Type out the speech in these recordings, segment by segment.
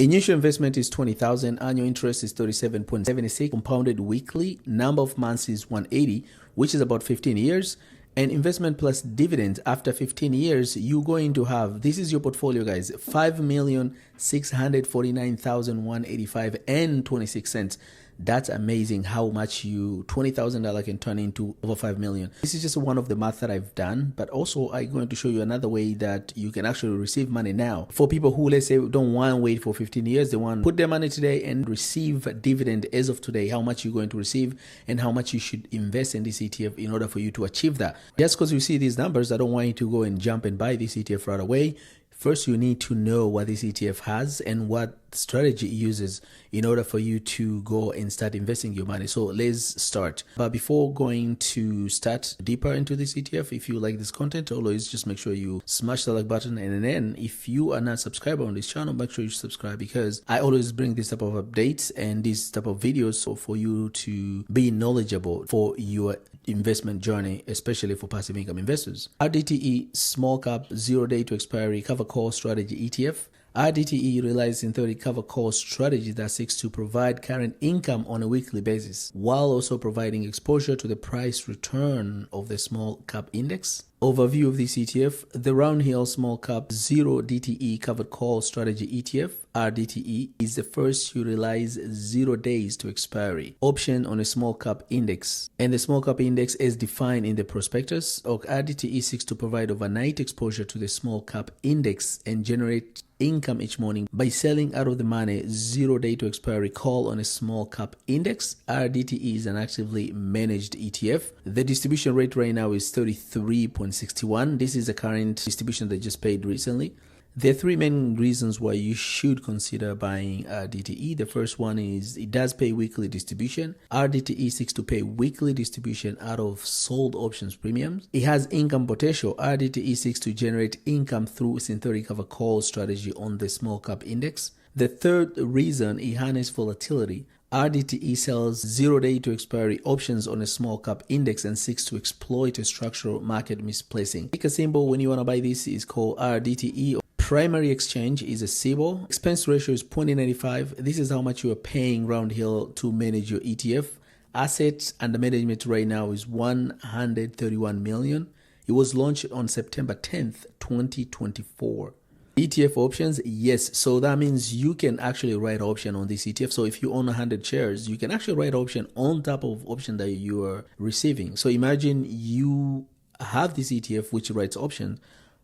Initial investment is 20,000, annual interest is 37.76, compounded weekly, number of months is 180, which is about 15 years. And investment plus dividends after 15 years, you're going to have, this is your portfolio, guys, 5,649,185 and 26 cents. That's amazing how much $20,000 can turn into over 5 million. This is just one of the math that I've done, but also I'm going to show you another way that you can actually receive money now. For people who, let's say, don't want to wait for 15 years, they want to put their money today and receive a dividend as of today, how much you're going to receive and how much you should invest in this ETF in order for you to achieve that. Just because you see these numbers, I don't want you to go and jump and buy this ETF right away. First, you need to know what this ETF has and what strategy it uses in order for you to go and start investing your money. So let's start. But before going to start deeper into this ETF, if you like this content, always just make sure you smash the like button. And then if you are not subscribed on this channel, make sure you subscribe, because I always bring this type of updates and this type of videos so for you to be knowledgeable for your investment journey, especially for passive income investors. rdte small cap 0 day to expiry cover call strategy ETF. rdte relies in 30 cover call strategy that seeks to provide current income on a weekly basis while also providing exposure to the price return of the small cap index. Overview of this ETF: the Round Hill Small Cap 0 DTE Covered Call Strategy ETF, rdte, is the first to realize 0 days to expiry option on a small cap index. And the small cap index, as defined in the prospectus of rdte, seeks to provide overnight exposure to the small cap index and generate income each morning by selling out of the money 0 day to expiry call on a small cap index. rdte is an actively managed ETF. The distribution rate right now is 33.61. This is the current distribution they just paid recently. There are three main reasons why you should consider buying rdte. The first one is it does pay weekly distribution. rdte seeks to pay weekly distribution out of sold options premiums. It has income potential. rdte seeks to generate income through synthetic cover call strategy on the small cap index. The third reason, it harnesses volatility. rdte sells 0 day to expiry options on a small cap index and seeks to exploit a structural market misplacing. Ticker symbol when you want to buy this is called rdte. Primary exchange is a CBOE. Expense ratio is 0.95. This is how much you are paying Round Hill to manage your ETF. Assets under management right now is 131 million. It was launched on September 10th, 2024. ETF options, yes. So that means you can actually write option on this ETF. So if you own 100 shares, you can actually write option on top of option that you are receiving. So imagine you have this ETF which writes options.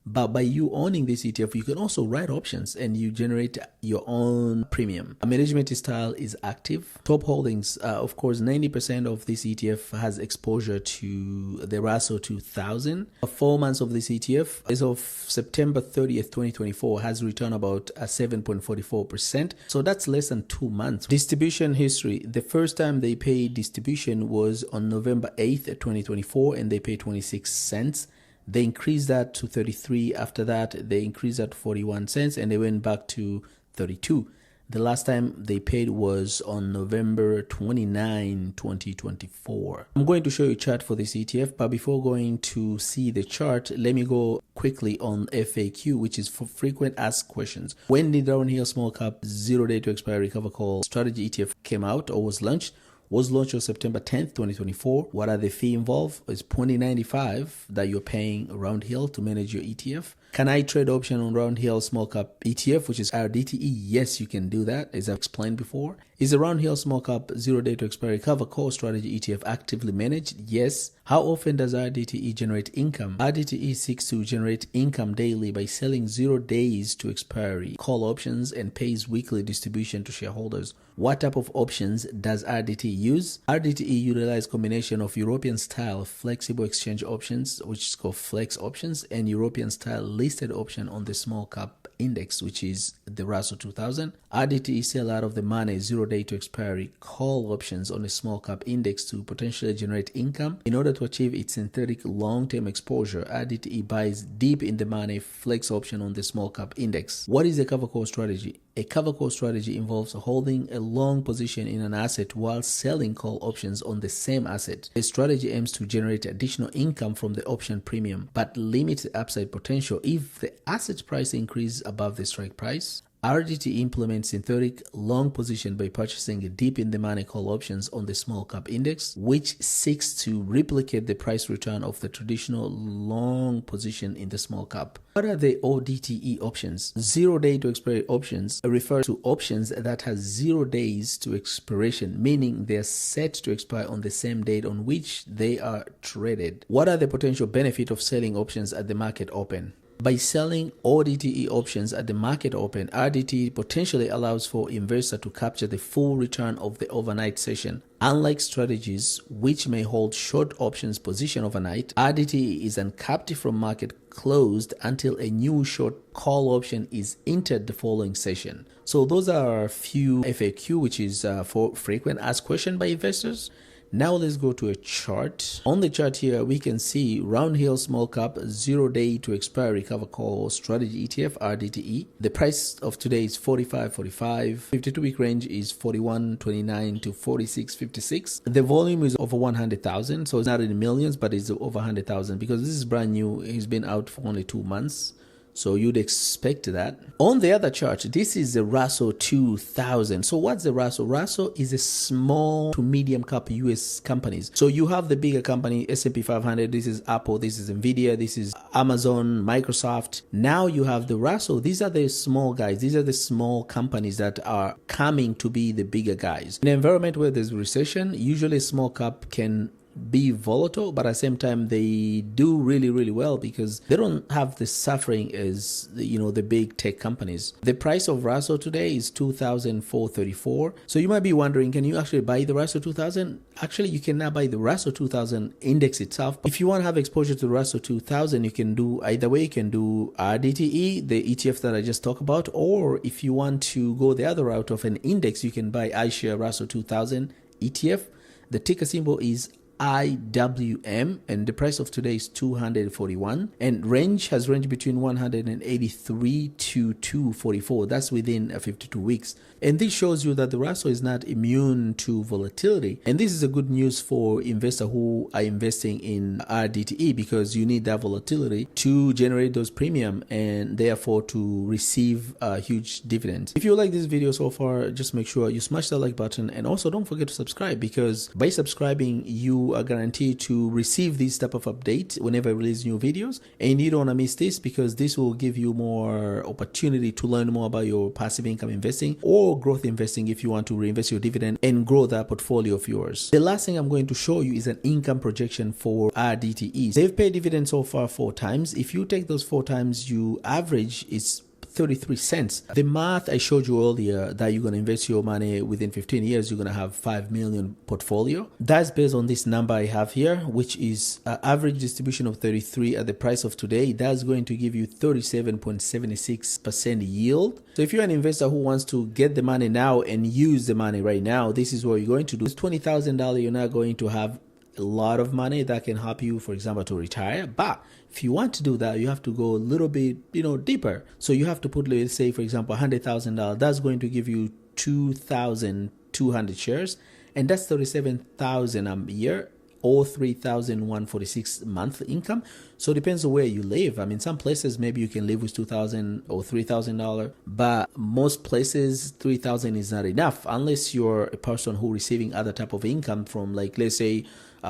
But by you owning this ETF, you can also write options and you generate your own premium. Management style is active. Top holdings, of course, 90% of this ETF has exposure to the Russell 2000. 4 months of this ETF, as of September 30th, 2024, has returned about 7.44%. So that's less than 2 months. Distribution history. The first time they paid distribution was on November 8th, 2024, and they paid 26 cents. They increased that to 33. After that, they increased that to 41 cents and they went back to 32. The last time they paid was on November 29, 2024. I'm going to show you a chart for this ETF, but before going to see the chart, let me go quickly on FAQ, which is for frequent asked questions. When did Round Hill Small Cap 0 day to expiry cover call strategy ETF came out or was launched? Was launched on September 10th, 2024. What are the fee involved? It's $0.95 that you're paying Round Hill to manage your ETF. Can I trade option on Round Hill Small Cap ETF, which is rdte? Yes, you can do that, as I explained before. Is the Round Hill Small Cap 0 day to expiry cover call strategy ETF actively managed? Yes. How often does rdte generate income? rdte seeks to generate income daily by selling 0 days to expiry call options and pays weekly distribution to shareholders. What type of options does rdte use? rdte utilizes combination of European style flexible exchange options, which is called flex options, and European style listed option on the small cap index, which is the Russell 2000. rdte sell out of the money 0 day to expiry call options on the small cap index to potentially generate income. In order to achieve its synthetic long-term exposure, rdte buys deep in the money flex option on the small cap index. What is a cover call strategy? A cover call strategy involves holding a long position in an asset while selling call options on the same asset. The strategy aims to generate additional income from the option premium, but limits the upside potential if the asset price increases above the strike price. rdte implements synthetic long position by purchasing deep in the money call options on the small cap index, which seeks to replicate the price return of the traditional long position in the small cap. What are the ODTE options? 0 day to expiry options refer to options that have 0 days to expiration, meaning they are set to expire on the same date on which they are traded. What are the potential benefits of selling options at the market open? By selling ODTE options at the market open, rdte potentially allows for investors to capture the full return of the overnight session. Unlike strategies which may hold short options position overnight, rdte is uncapped from market closed until a new short call option is entered the following session. So those are a few FAQ, which is for frequent asked question by investors. Now let's go to a chart. On the chart here, we can see Round Hill Small Cap 0 day to expire recover call strategy ETF rdte. The price of today is 45.45. 52-week range is 41.29 to 46.56. The volume is over 100,000, so it's not in millions, but it's over 100,000 because this is brand new. It's been out for only 2 months. So you'd expect that. On the other chart, this is the Russell 2000. So what's the Russell? Russell is a small to medium cap US companies. So you have the bigger company, S&P 500. This is Apple. This is Nvidia. This is Amazon, Microsoft. Now you have the Russell. These are the small guys. These are the small companies that are coming to be the bigger guys. In an environment where there's recession, usually a small cap can be volatile, but at the same time they do really well because they don't have the suffering as the big tech companies. The price of Russell today is 2,434. So you might be wondering, can you actually buy the Russell 2000? Actually, you can now buy the Russell 2000 index itself. If you want to have exposure to the Russell 2000, you can do either way. You can do rdte, the ETF that I just talked about, or if you want to go the other route of an index, you can buy iShare Russell 2000 ETF. The ticker symbol is IWM, and the price of today is 241, and range has ranged between 183 to 244. That's within 52 weeks. And this shows you that the Russell is not immune to volatility. And this is a good news for investors who are investing in rdte because you need that volatility to generate those premium and therefore to receive huge dividends. If you like this video so far, just make sure you smash that like button, and also don't forget to subscribe, because by subscribing you are guaranteed to receive this type of update whenever I release new videos, and you don't want to miss this because this will give you more opportunity to learn more about your passive income investing or growth investing if you want to reinvest your dividend and grow that portfolio of yours. The last thing I'm going to show you is an income projection for rdte. They've paid dividends so far 4 times. If you take those 4 times, you average is 33 cents. The math I showed you earlier that you're going to invest your money within 15 years, you're going to have 5 million portfolio. That's based on this number I have here, which is average distribution of 33 at the price of today. That's going to give you 37.76% yield. So if you're an investor who wants to get the money now and use the money right now, this is what you're going to do. It's $20,000. You're not going to have a lot of money that can help you, for example, to retire. But if you want to do that, you have to go a little bit, deeper. So you have to put, let's say, for example, $100,000. That's going to give you 2,200 shares, and that's 37,000 a year, or 3,146 monthly income. So it depends on where you live. I mean, some places maybe you can live with $2,000 or $3,000, but most places $3,000 is not enough unless you're a person who receiving other type of income from, like, let's say,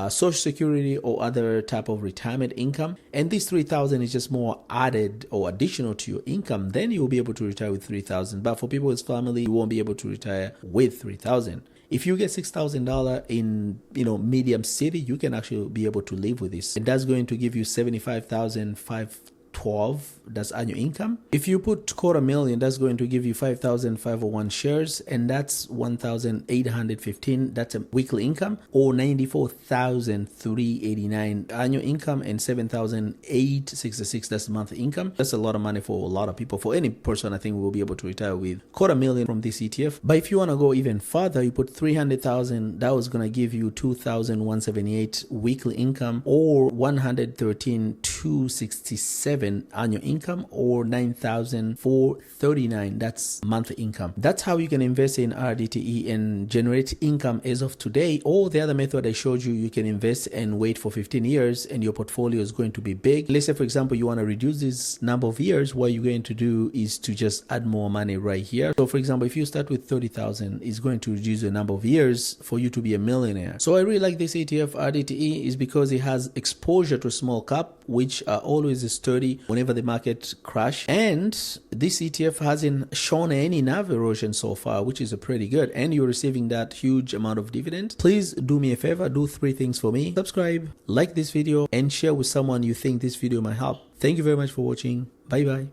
Social Security or other type of retirement income. And this $3,000 is just more added or additional to your income. Then you will be able to retire with $3,000. But for people with family, you won't be able to retire with $3,000. If you get $6,000 in, medium city, you can actually be able to live with this. And that's going to give you $75,512. That's annual income. If you put $250,000, that's going to give you 5,501 shares, and that's 1,815. That's a weekly income, or 94,389 annual income, and 7,866. That's monthly income. That's a lot of money for a lot of people. For any person, I think we will be able to retire with $250,000 from this ETF. But if you want to go even further, you put $300,000. That was going to give you 2,178 weekly income, or 113,267 $9,437 annual income or $9,439. That's monthly income. That's how you can invest in rdte and generate income as of today. Or the other method I showed you, you can invest and wait for 15 years and your portfolio is going to be big. Let's say, for example, you want to reduce this number of years. What you're going to do is to just add more money right here. So for example, if you start with 30,000, it's going to reduce the number of years for you to be a millionaire. So I really like this ETF rdte is because it has exposure to small cap, which are always sturdy whenever the market crash. And this ETF hasn't shown any NAV erosion so far, which is pretty good. And you're receiving that huge amount of dividend. Please do me a favor, do 3 things for me. Subscribe, like this video, and share with someone you think this video might help. Thank you very much for watching. Bye bye.